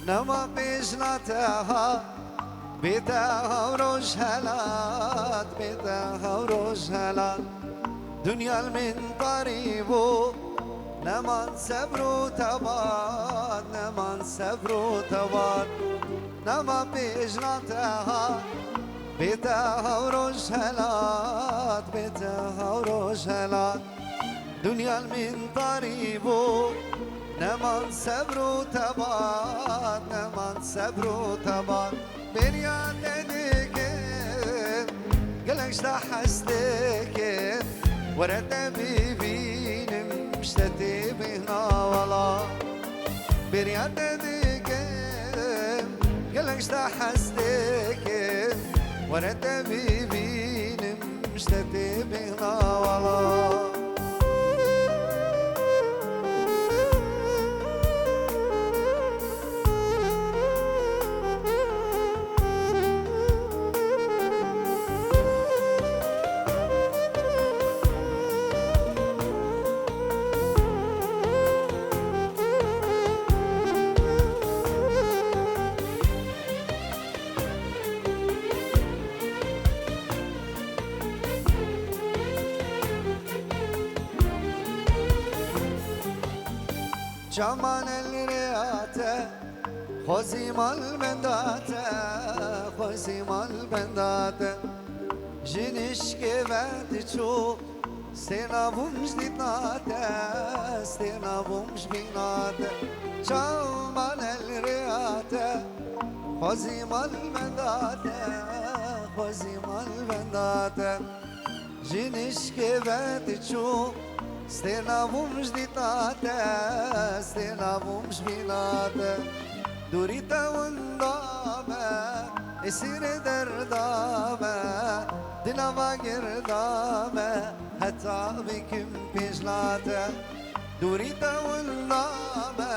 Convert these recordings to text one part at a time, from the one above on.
نما بجنتها بيتها ورجهلات بيتها ورجهلات دنيا من طريبو نمان سبرو تبات نمان سبرو تبات نما بجنتها بيتها ورجهلات بيتها ورجهلات دنيا من طريبو نمان صبر و تبات نمان صبر و تبات بریان دیگه گلش دا حسدکه ورد ببینم شتی بهنا والا بریان دیگه گلش دا حسدکه ورد ببینم شتی بهنا والا جمال الرياته خزيم البنداته خزيم البنداته جنش كبات شو سينابوم جديداته سينابوم جبيناته جمال الرياته خزيم البنداته خزيم البنداته جنش كبات شو ستنابوم جديداته ستنابوم جبيناته دوريتا وندامه اسير دردامه دلما قردامه حتى بكم بجلاته دوريتا وندامه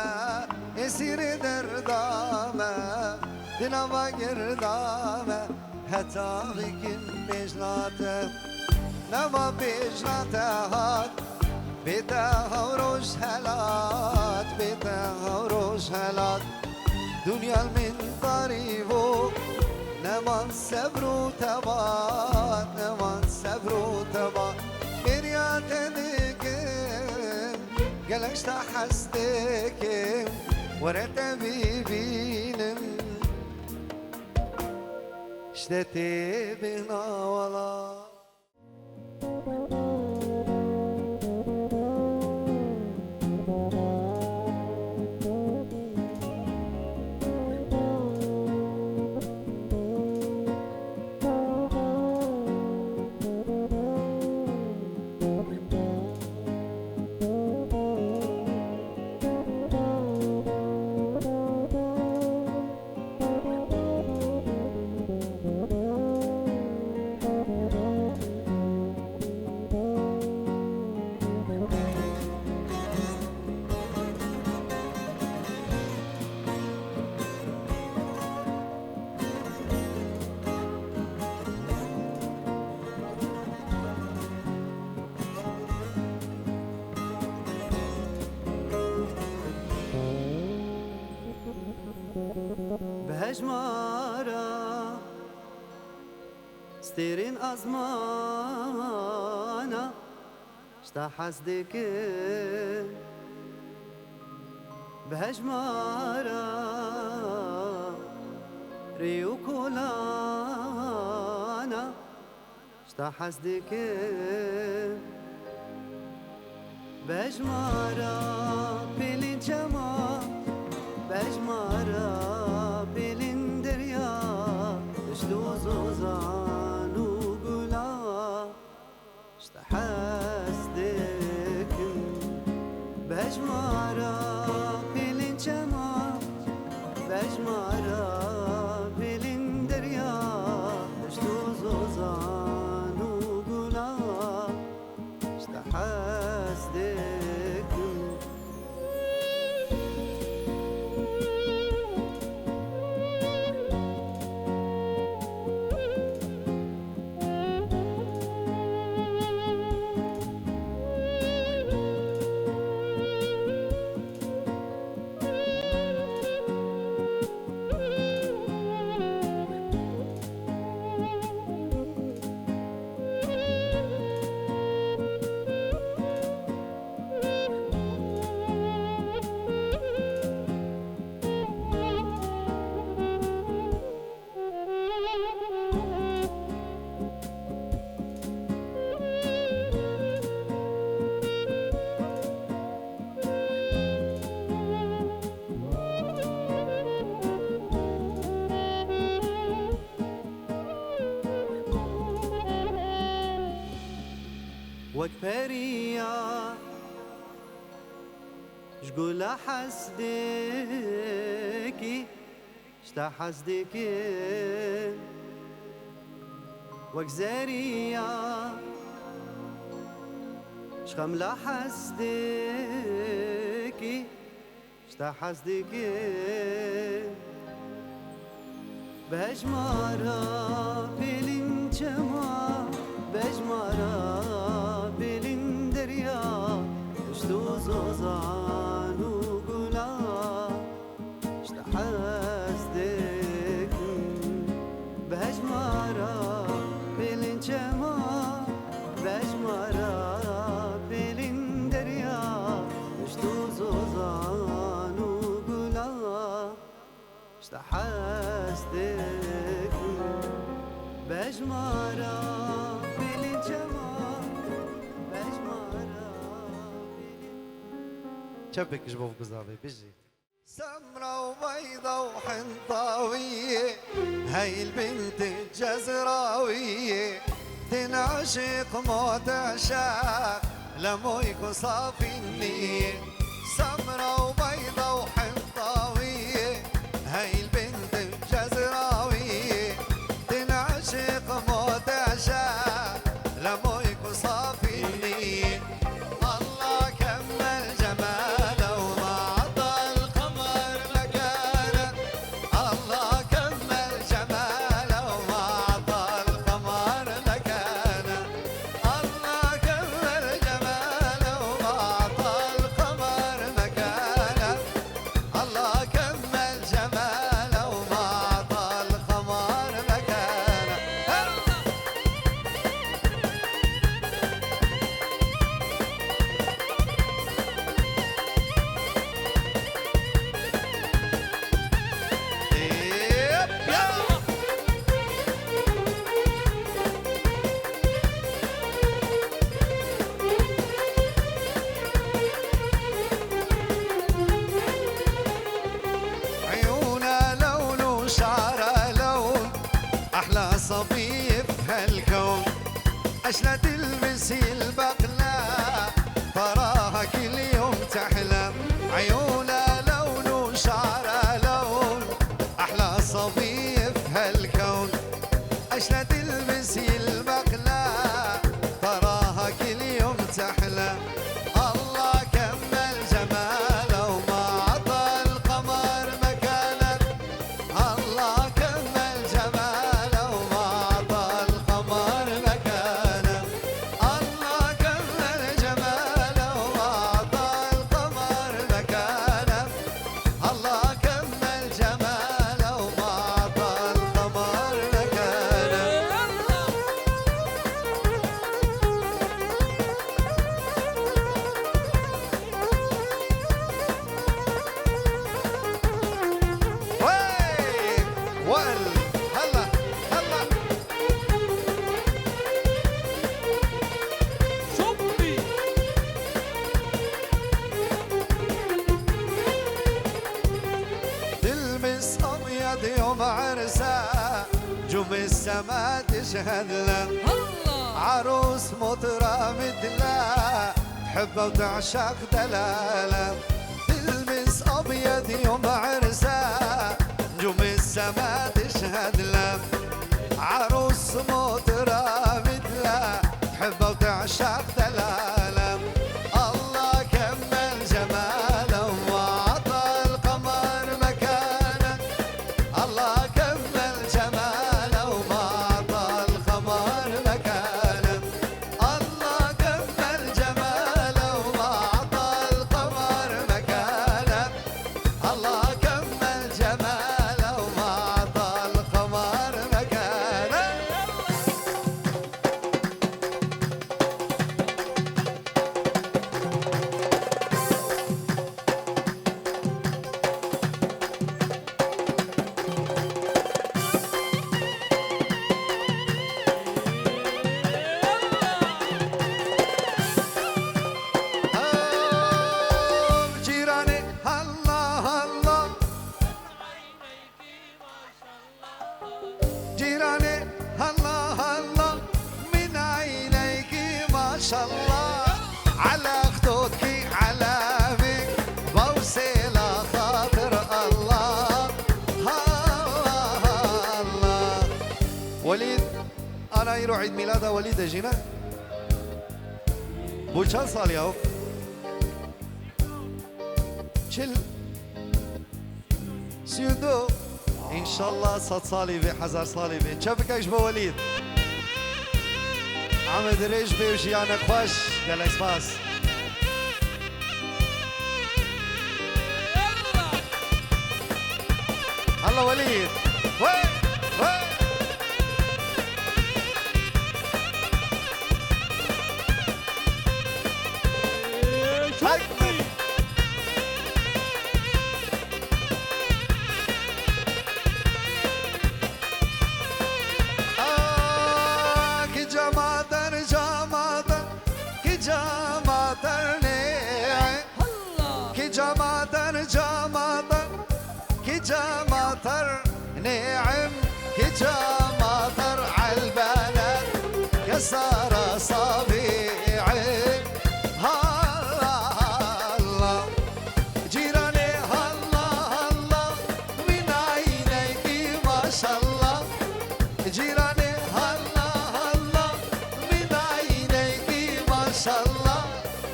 اسير دردامه دلما قردامه حتى بكم بجلاته نما بجلاته بيتها ورجهلات بيتها ورجهلات دنيا من طريبو نمان صبر و تبات نمان صبر و تبات بريات ديكم قلقش تحستكم ورد بيبينم شتتي بنا ولا بهجمارا ستيرين أزمانا شتا حسدك بهجمارا ريو كولانا شتا حسدك بهجمارا بلين جما بهجمارا بلين دريا شلو زوزان وقولا شتا حسدك بهجمارا بلين جما بهجمارا بلين دريا شلو زوزان وقولا شتا حسدك وكبريا شقول حسدكي شتا حسدكي وكزاريا شخم حسدكي شتا حسدكي بهجمارا بلين جما بهجمارا بلين دريا شتو زوزان وقولا شتا حسدك بهجمارا بلين جما بهجمارا بلين دريا شتو زوزان وقولا شتا حسدك بهجمارا بلين جما شبك جبوف قزابي بيجي سمرة وبيضة وحنطاوية هاي البنت الجزراوية تنعشق موت عشاق لمو يكون صافي النية سمرة وبيضة وحنطاوية هاي البنت الجزراوية تنعشق موت عشاق لمو يكون صافي النية صبي في هالكون عشنا تلبسي البقلة تراها كل يوم تحلى عيونها لون وشعرها لون أحلى صبي في هالكون عشنا تلبسي البقلة تراها كل يوم تحلى الله كمل جماله وما عطى القمر مكانه الله كمل جماله وما عطى القمر مكانه الله يوم عرسه جم السما تشهد له عروس مطرة مثله تحبه وتعشق دلاله تلبس ابيض يوم عرسه نجوم السما تشهد له عروس مطرة مثله تحبه وتعشق دلاله الله كمل جماله وعطى القمر مكانه الله كمل جماله وعطى القمر مكانه الله كمل جماله وعطى القمر مكانه الله كمل جماله وعطى القمر مكانه جيراني الله الله جيراني الله الله من عينيك ما شاء الله على خدودك علامك بوصل خاطر الله الله الله وليد انا يروح عيد ميلاده وليد جينا بو چند سال ياهو چل سيودو ان شاء الله 100 صالي في حزر صالي في شافك ايش بوليد عمد ريش بيوشي انا خوش قال اسباس الله وليد وي وي هاي جماطر نعم كجماطر عالبلد كسر صبيعي الله جيراني الله الله من عينيك ما شاء الله جيراني الله الله من عينيك ما شاء الله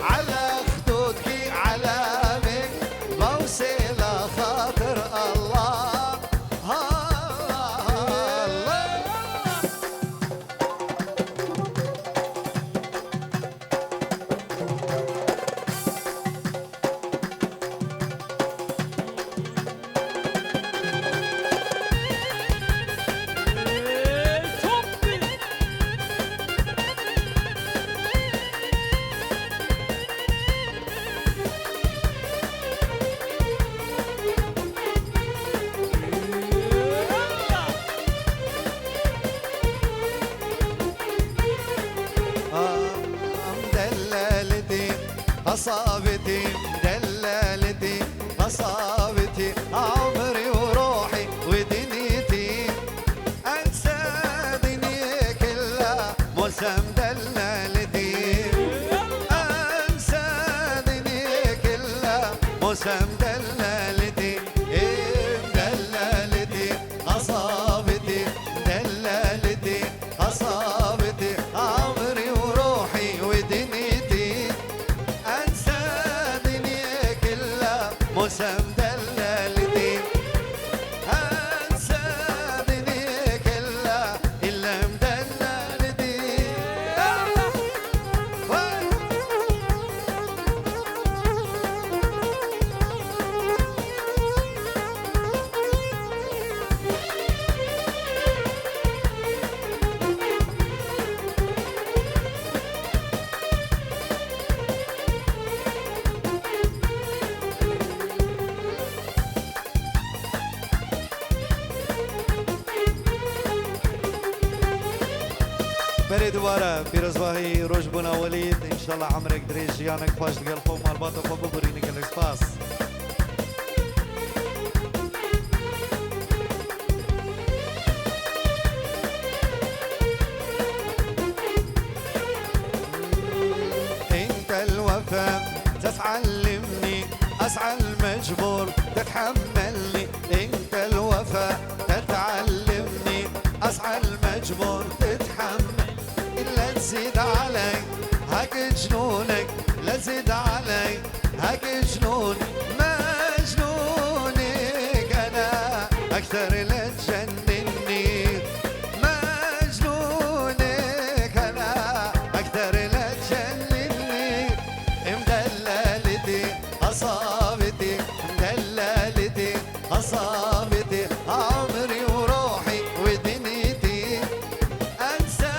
على خدودك علامك بوصل خاطر الله أصابتي دلالتي أصابتي عمري وروحي ودنيتي أنسى دنيا كلها موسم دلالتي أنسى دنيا كلها موسم دلالتي دلالتي أصابتي دلالتي أصابتي عمري وروحي ودنيتي موسم دلالتي أنسى دنيا كلها إلا مدلالتي بري دوباره پیرزواهی روش بنا ولید انشالله عمرك دريج يانك فاش تقال خوب مالباطة خوب برينك الاسباس تتعلمني اسعى المجبور تتحملني انت الوفا تتعلمني اسعى المجبور تتحمل لا تزيد علي هاك جنونك لا تزيد علي هاك جنون مجنونك انا اكثر لا تجنني مجنونك انا اكثر لا تجنني مدللتي اصابتي مدللتي اصابتي عمري وروحي ودنيتي انسى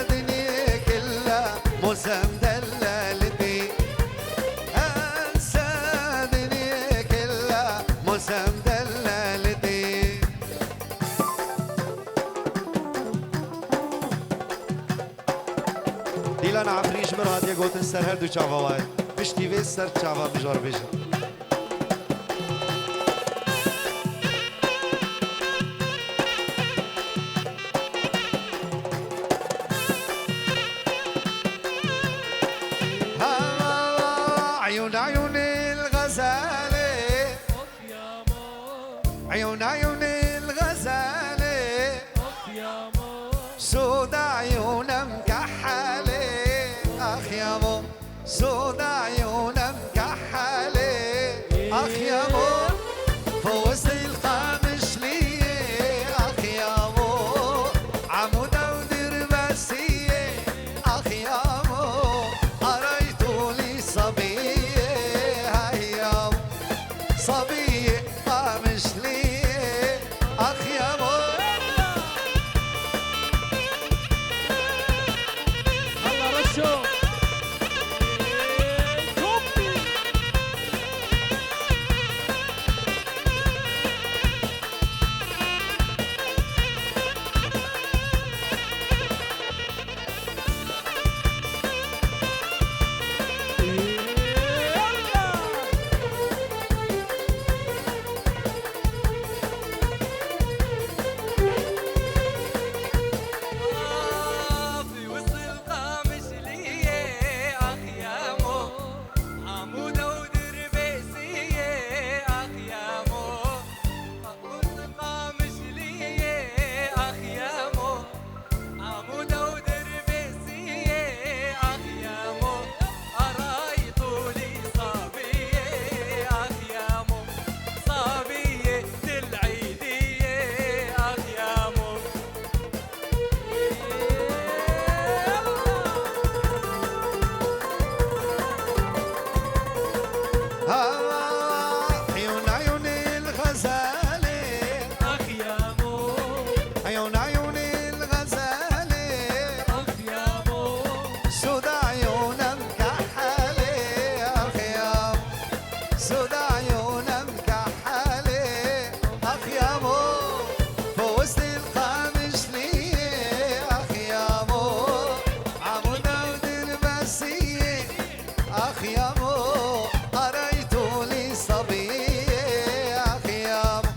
دنيا كلها موسى مدللتي انسى دنيا كلها موسى مدللتي دیلان عفریش مراد یه گوتن سر هر دو چاوا وای پشتی وی سر چاوا بجار بجار عيون عيون الغزالة عيون عيون الغزالة سود عيونها مكحلة أخ يا مو سود عيونها مكحلة أخ يا مو فوز القامش لي أخ يا مو عمودة ودرباسية أخ يا مو قريتوا لي صبية هيا صبية قامش لي أخ يا مو الله رشو في وسط القامش لي اخ يا مو عمودة ودربيسية اخ يا مو وسط القامش لي اخ يا مو عمودة ودربيسية اخ يا مو قرايطوا لي صبية اخ يا مو صبية العيدية اخ يا مو عيون عيون الغزالة اخ يا مو عيون عيون الغزالة اخ يا مو سود عيونها مكحلة أخ يا مو سود عيونها مكحلة أخ يا مو فوزت القامش لي أخ يا مو عمودة ودرباسية أخ يا مو قريتوا لي صبية أخ يا مو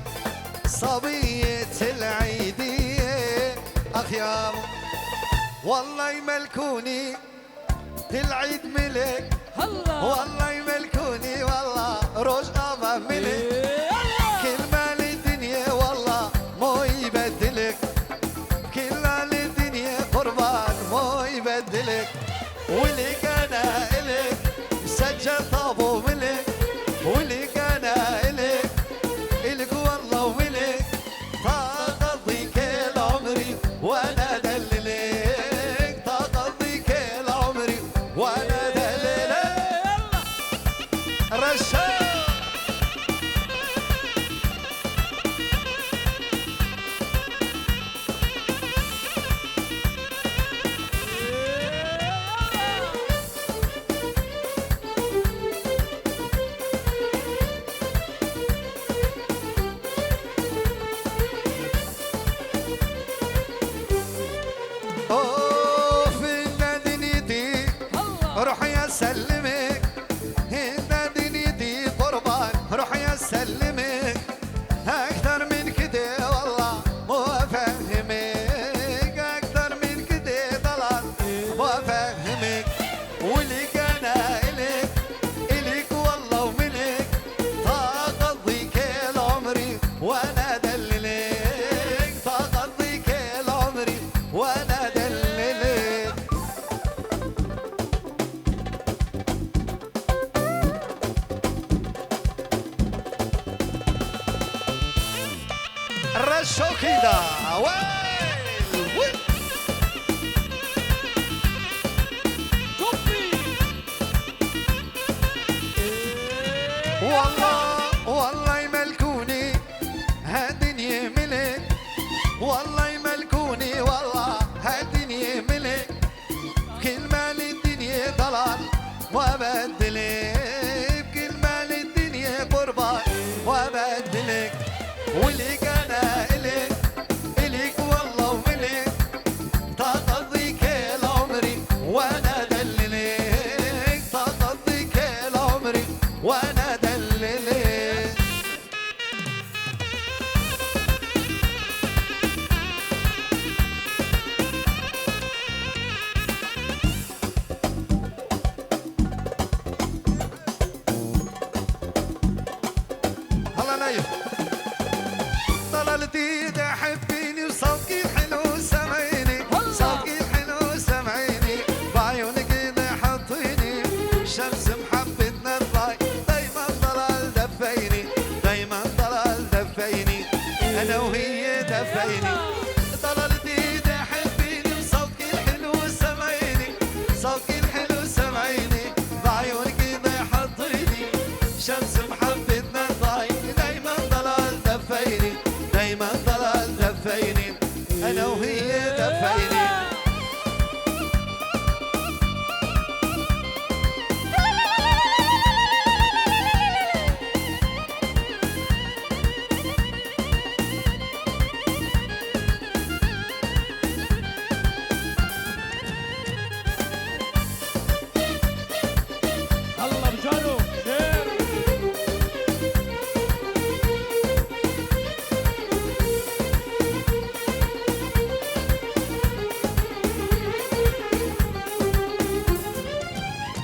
صبية العيدية أخ يا مو والله يملكوني العيد ملك الله والله يملكوني والله روج أمام ملك كل مال الدنيا والله مو يبدلك كل مال الدنيا قربان مو يبدلك ولك أنا إلك مسجل طابو ملك ولك أنا إلك إلك والله وملك تقضي كل عمري وأنا دللك تقضي كل عمري وأنا دللك رشاد اوف ان دنيتي روحي اسلمك ان دنيتي رشو كده ويل ويل. توفي والله والله يملكوني هالدنيا ملك، والله يملكوني والله هالدنيا ملك، كل مال الدنيا ضلال وابدلك، كل مال الدنيا قربان وابدلك، ولك انا الك الك والله وملك، تقضي كل عمري وانا دللك، تقضي كل عمري وانا دللك. هلا نايف ضللتي تحبيني وصوتي حلو سمعيني، صوتي حلو سمعيني، بعيونك حطيني شمس محبتنا تضاي، دايما ضلال دفيني، دايما ضلال دفيني، انا وهي دفيني. ضللتي تحبيني وصوتي الحلو سمعيني، صوتي الحلو سمعيني، بعيونك حطيني شمس محبتنا تضاي، دايما ضلال دفيني، دايما ضلال دفيني، انا وهي دفيني. الله رجاله شير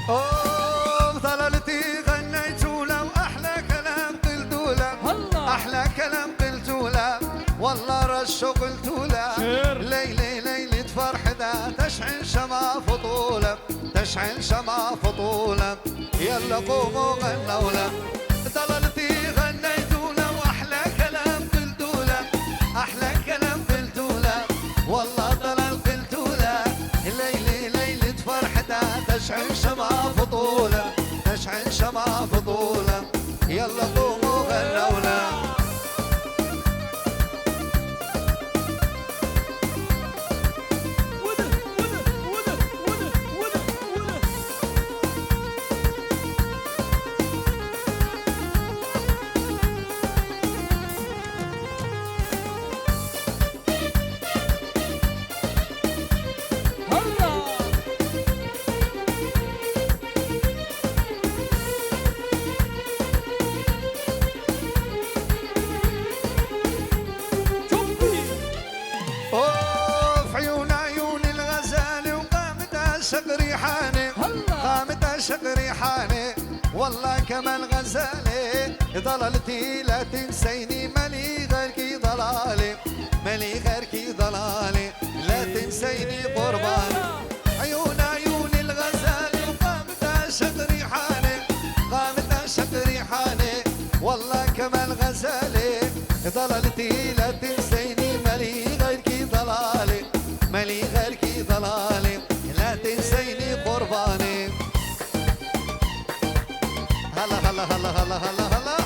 اوه ضللتي غنيتوا له واحلى كلام قلتوا له، الله. احلى كلام قلتوا له، والله رشوا قلتوا له، شير. ليلي ليلة فرح ده تشعل شمع فطوله، تشعل شمع فطوله، يلا قوموا غنوا له. ضللتي غنيتوا له واحلى كلام قلتوا له، احلى كلام قلتوا له، والله ضلال قلتوا له، ليلي ليلة فرح ده تشعل شمع فطوله، تشعل شمع فطوله، يلا قوموا غنوا له. وده وده وده وده وده وده الله توفي اوه في عيون عيون الغزال وقامت عشق ريحاني، الله. قامت عشق ريحاني، والله كمان غزالي، ضللتي لا تنسيني، مالي غيركي ضلالي، مالي غيركي ضلالي، لا تنسيني قرباني. عيون عيون الغزال وقامت عشق ريحاني، قامت عشق ريحاني، والله كمان غزالي، ضللتي لا تنسيني، مالي غيركي ضلالي، مالي غيركي ضلالي، لا تنسيني قرباني. هلا هلا هلا هلا هلا هلا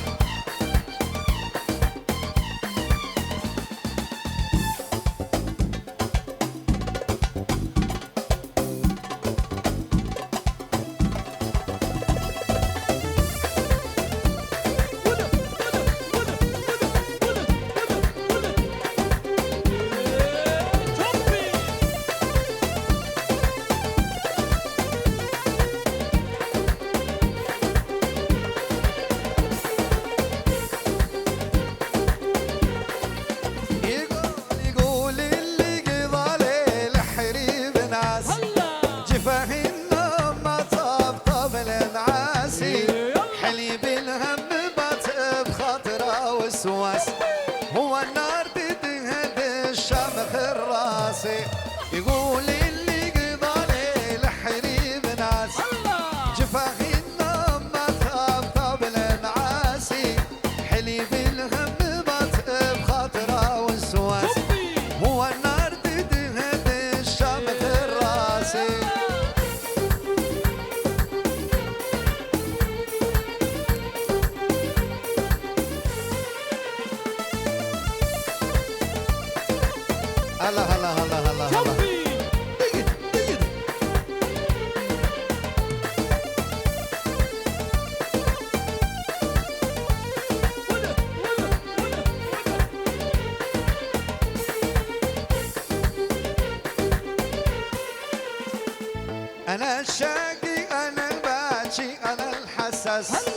احساس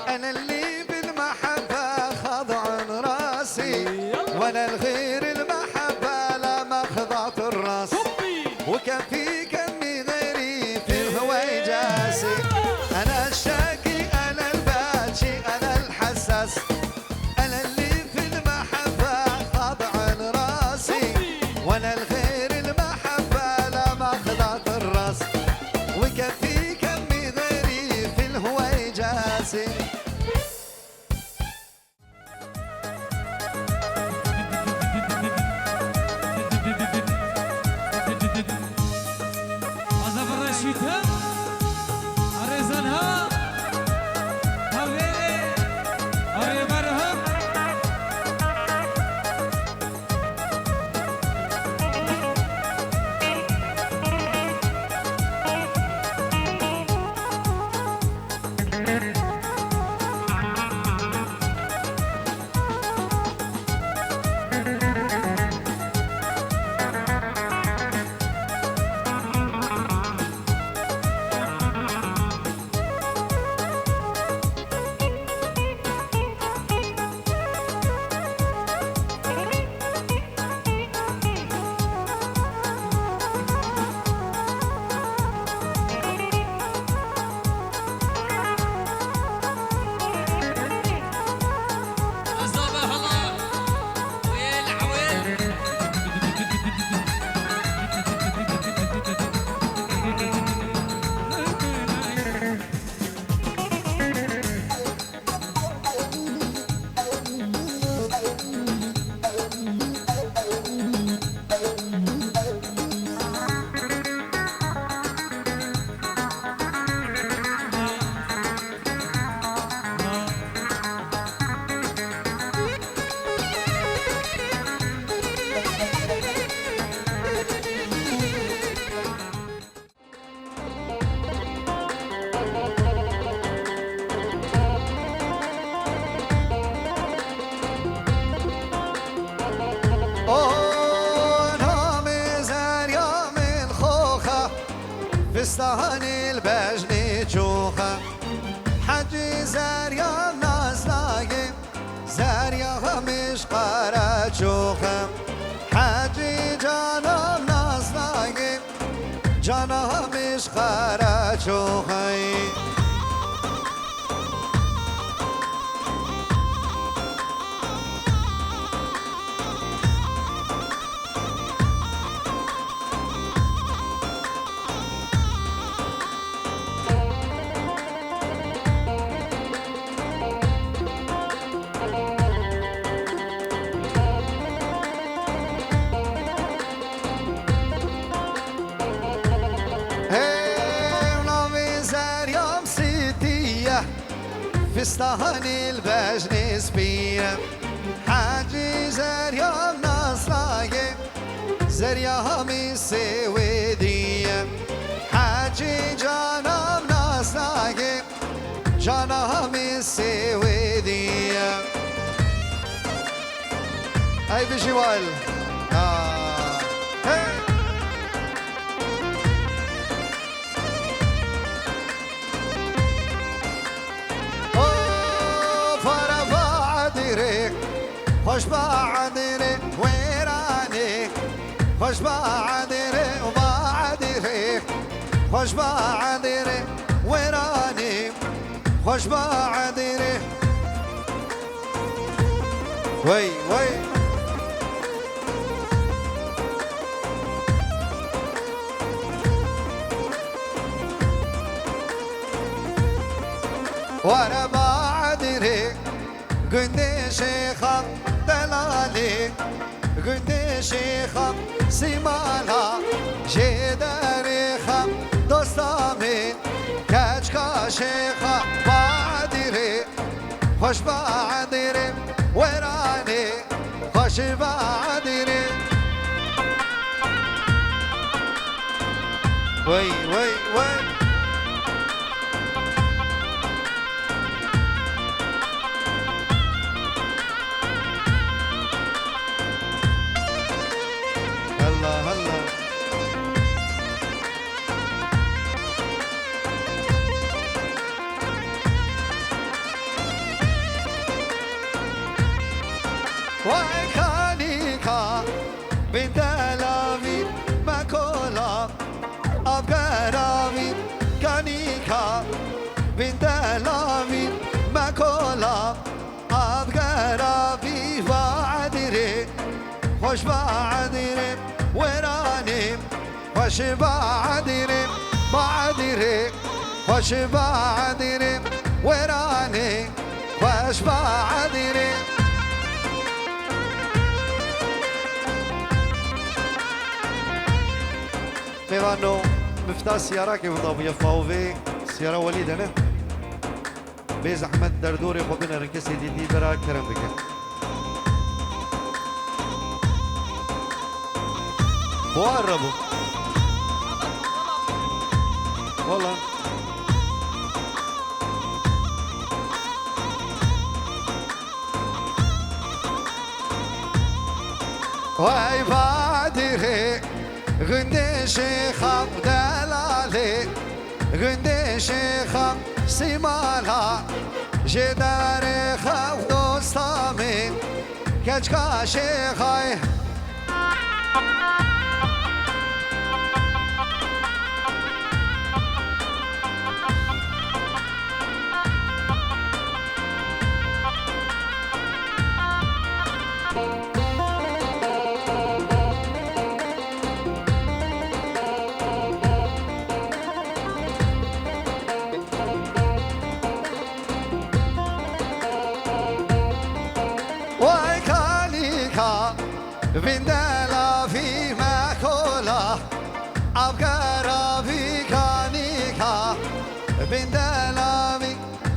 انا اللي بالمحبه خاضع راسي وانا الغير المحبه لا ما خضعت الراس وكان في كمي غيري في الهوى جاسي انا الشاكي انا الباتشي انا الحساس انا اللي في المحبه خاضع راسي وانا الغير المحبه لا ما خضعت الراس وكان في كمي غيري في الهوى جاسي عزف الرشيدة عريزانها حبيبي أري مرهم فستاني البجني تشوخه حجي زاريا ناس لاقي زاريا مش قارة تشوخه حجي جانا ناس لاقي جانا مش قارة تشوخه فستاني البجني سبيه حاجي زريا نصراقي زريا ميسي وديه حاجي جانا نصراقي جانا ميسي وديه هاي بجوال خوش بعدني ويراني خوش بعدني وبعدني خوش بعدني ويراني خوش بعدني وي وي وانا بعدني قندي شيخة دلالي قندي شيخة سيمالا جداريخة دوستامي كاشكا شيخة بعديري خوش بعديري ويراني خوش بعديري وي وي وي بندلاوی مکولا افگراوی کانیکا بندلاوی مکولا افگراوی وعدیره خوش بعدیره ورانیم خوش بعدیره بعدیره خوش بعدیره ورانیم خوش بعدیره میوانو مفتاح سيارة كيف ضابو يفاوفي سيارة وليد أنا بيز أحمد دردوري خوبنا رنكسي دي برا كرم بك بواربو والله واي فادي غندي شيخة دلالي غندي شيخة سيمالها جداري خاف دوستامي كجكا شيخاي Vindela fi makola Avgara vi kanika Vindela vi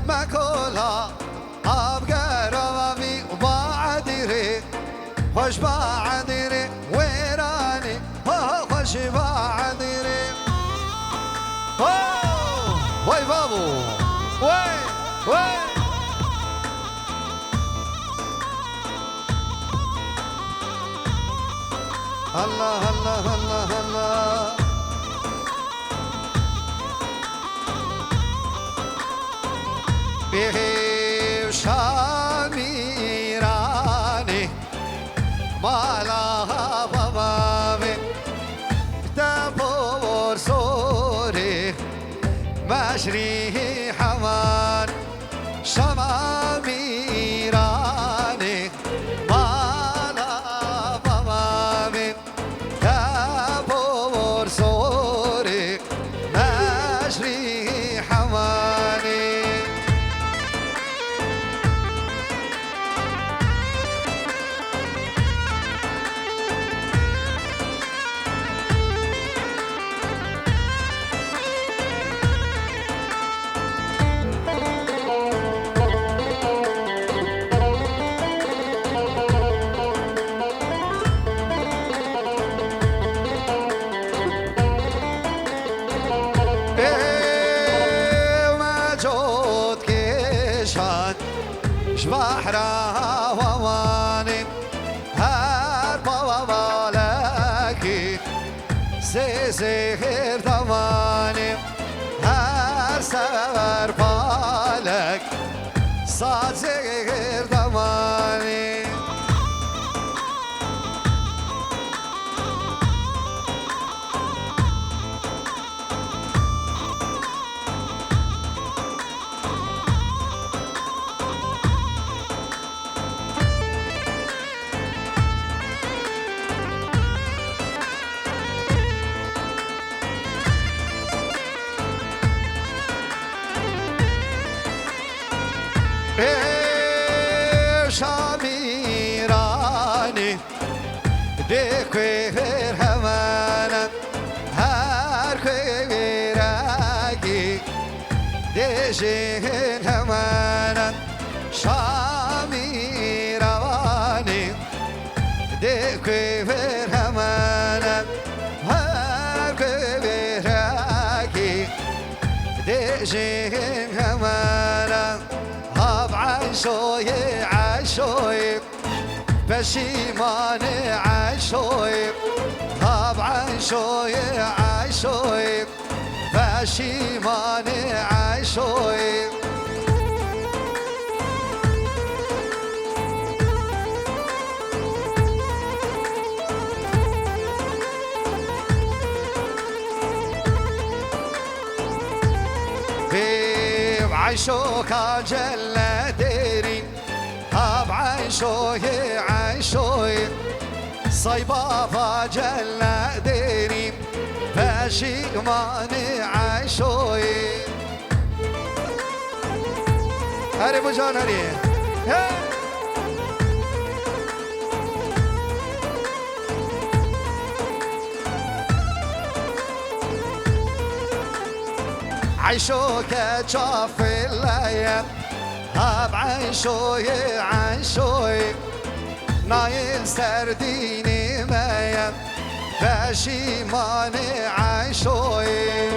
makola Avgara vi baadire Khosh baadire Werani Khosh baadire Oh Way babu Way Allah Allah Allah Allah Bihi shamirani Malaha babami Tabor sori Mashri haman Shamamirani بحرها وواني هربا وبالكي سيسير ثواني هر سفر بالك صاد سير ثواني شامیرانی دکویر همانم هر کویرگی دژین همانم شامیرانی دکویر همانم هر کویرگی دژین همانم عشوي عشوي بشيماني عشوي طبعا شوي عشوي بشيماني عشوي عيشوك جل ديري هاب عيشوي عيشوي صيبا فجل ديري فاشي ماني عيشوي هاري بجان هاري عيشوك جاف الليل هاب عيشوي عيشوي نايل سرديني مايا فاشي ماني عيشوي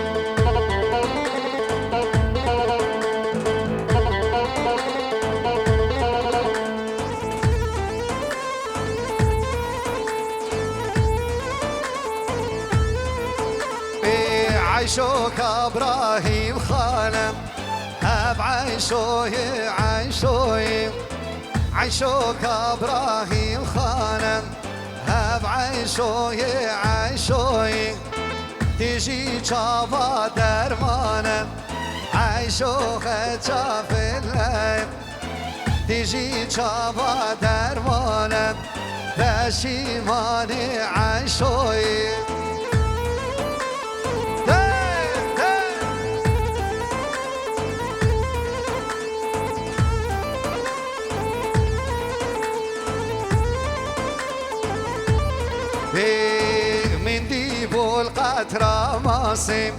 عيشوك ابراهيم خانم هاب عيشوي عيشوي عيشوك ابراهيم خانم هاب عيشوي عيشوي تيجي جابا درمانم عيشوك جاف الليل تيجي جابا درمانم فاشي ماني عيشوي من ديبو القطرة ماسم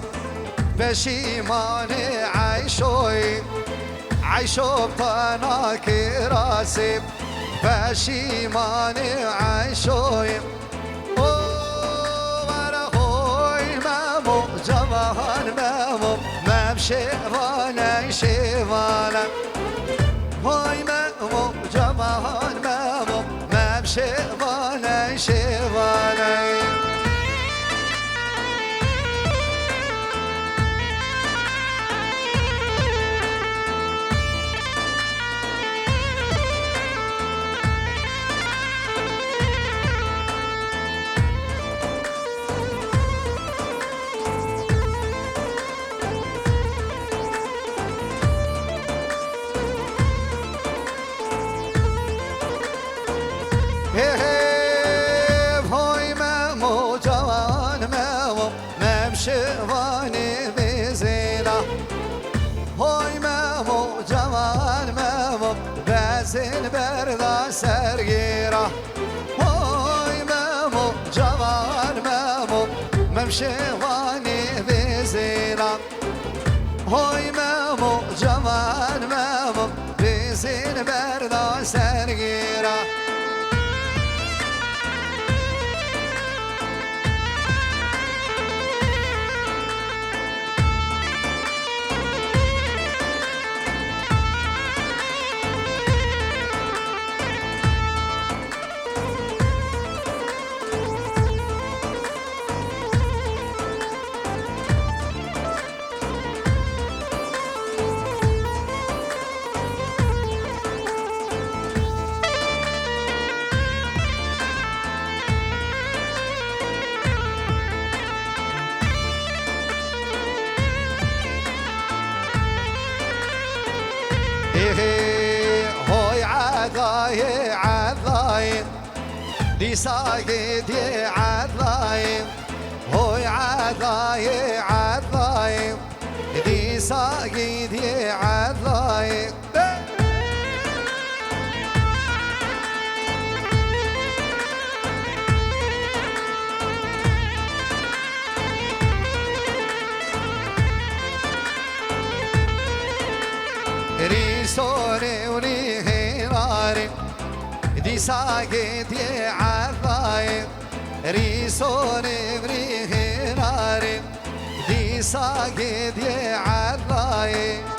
بشي ماني عيشوي عيشو بطناك راسم بشي ماني عيشوي ورهوي مامو جمهان مامو ممشي وانا شيوانا هوي مامو جمهان مامو ممشي وانا شيوانا هوي مامو جوان مامو ممشي واني بزينة هوي مامو جوان مامو بازن بردا سرقيرة هوي مامو جوان مامو ممشي واني بزينة هوي مامو جوان مامو بزين بردا سرقيرة هوي عضاي عضاي دي ساقد يا عضاي هوي عضاي عضاي دي ساقد يا عضاي ريسوني ونهيراري دي ساقد يا عضاي ريسوني ونهيراري دي ساقد يا عضاي